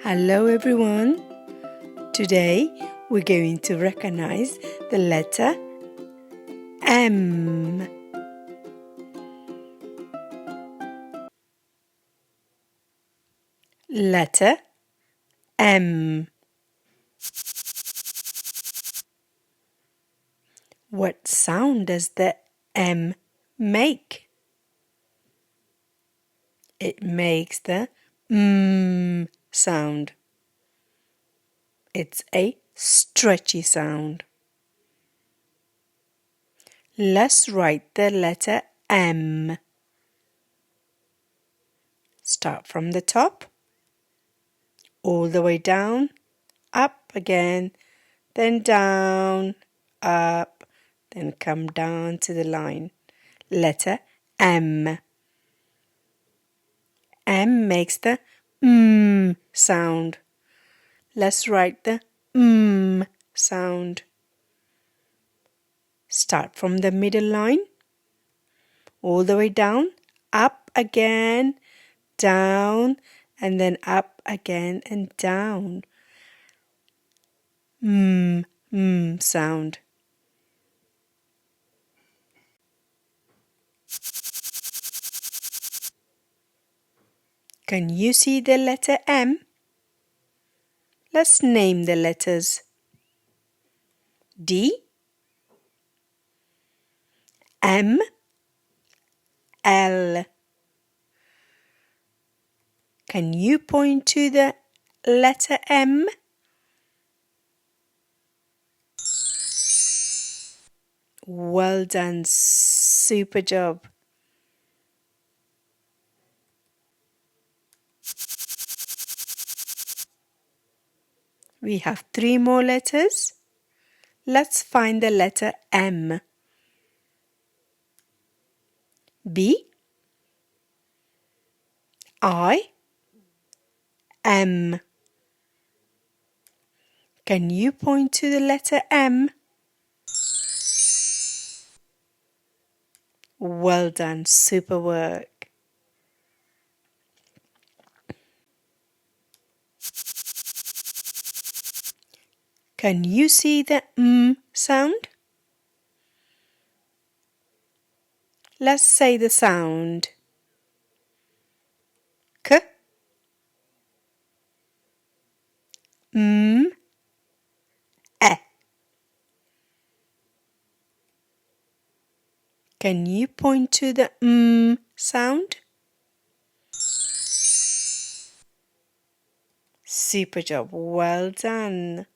Hello everyone. Today we're going to recognize the letter M. Letter M. What sound does the M make? It makes the sound. It's a stretchy sound. Let's write the letter M. Start from the top, all the way down, up again, then down, up, then come down to the line. Letter M. M makes the sound. Let's write the sound. Start from the middle line, all the way down, up again, down, and then up again and down. Sound. Can you see the letter M? Let's name the letters. D, M, L. Can you point to the letter M? Well done, super job. We have 3 more letters. Let's find the letter M. B, I, M. Can you point to the letter M? Well done, super work. Can you see the sound? Let's say the sound. K, e. Can you point to the sound? Super job, well done.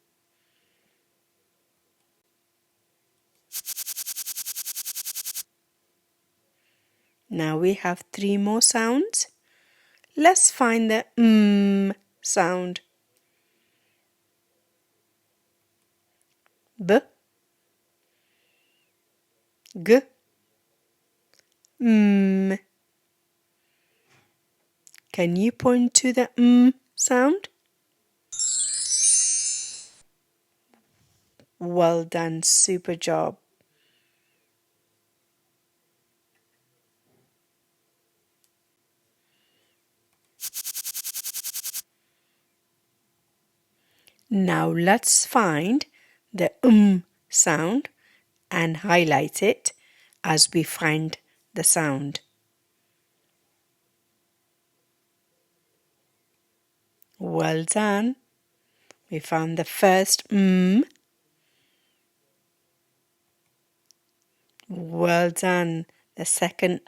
Now we have 3 more sounds. Let's find the sound. B, G, m. Can you point to the sound? Well done, super job. Now let's find the sound and highlight it as we find the sound. Well done. We found the first Well done. The second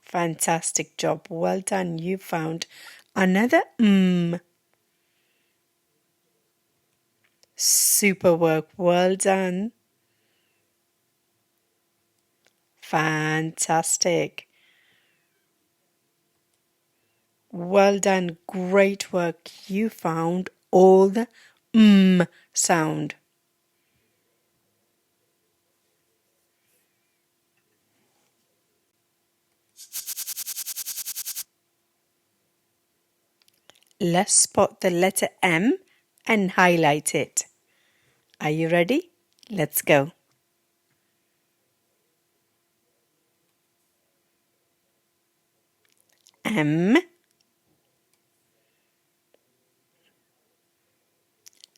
Fantastic job. Well done. You found another Super work. Well done. Fantastic. Well done. Great work. You found all the sound. Let's spot the letter M and highlight it. Are you ready? Let's go. M,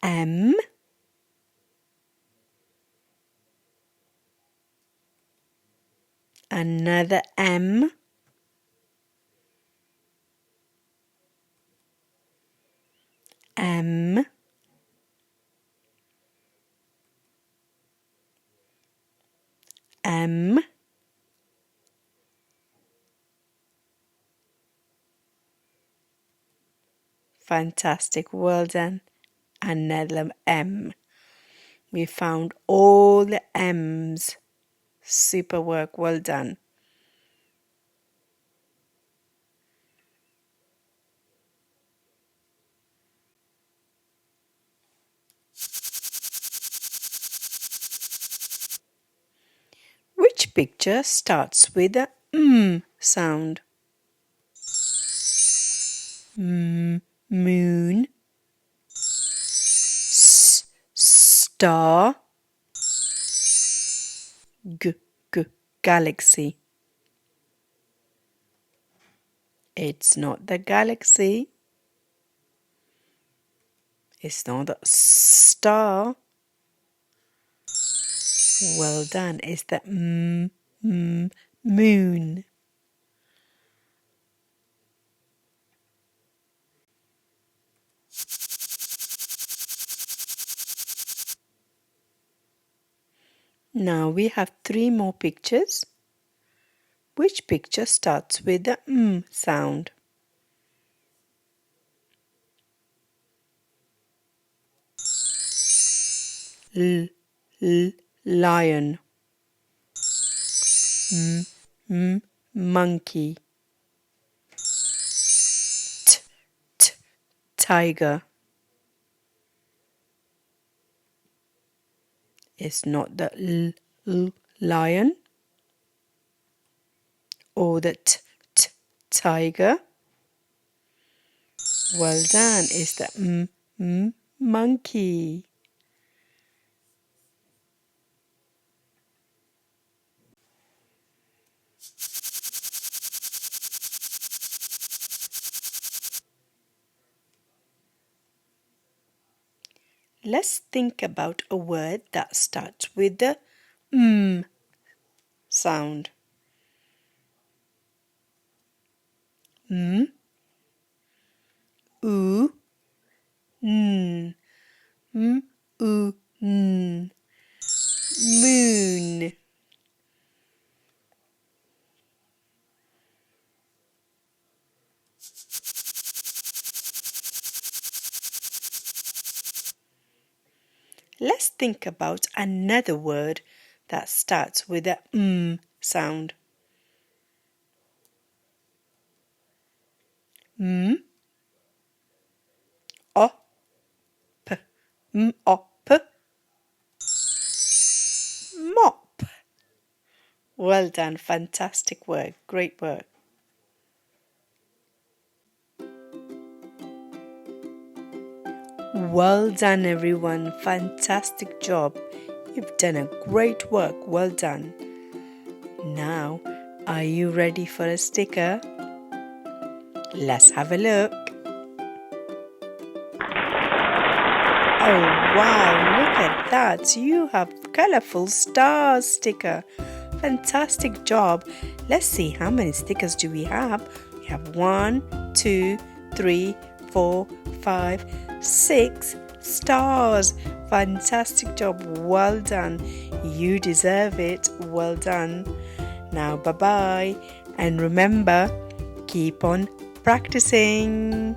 M, another M, M, M, fantastic, well done. Another M. We found all the M's. Super work, well done. Which picture starts with a sound? Moon, star, galaxy. It's not the galaxy. It's not the star. Well done. It's the moon. Now we have 3 more pictures. Which picture starts with the sound? Lion, monkey, tiger. It's not the lion or the tiger. Well done. It's the monkey. Let's think about a word that starts with the sound. Oo, n, oo, n. Moon. Let's think about another word that starts with a sound. Op, mop, mop. Well done, fantastic work, great work. Well done everyone, fantastic job. You've done a great work, well done. Now, are you ready for a sticker? Let's have a look. Oh wow, look at that. You have colourful stars sticker. Fantastic job. Let's see how many stickers do we have. We have 1, 2, 3, 4, 5, 6 stars. Fantastic job. Well done. You deserve it. Well done. Now bye-bye. And remember, keep on practicing.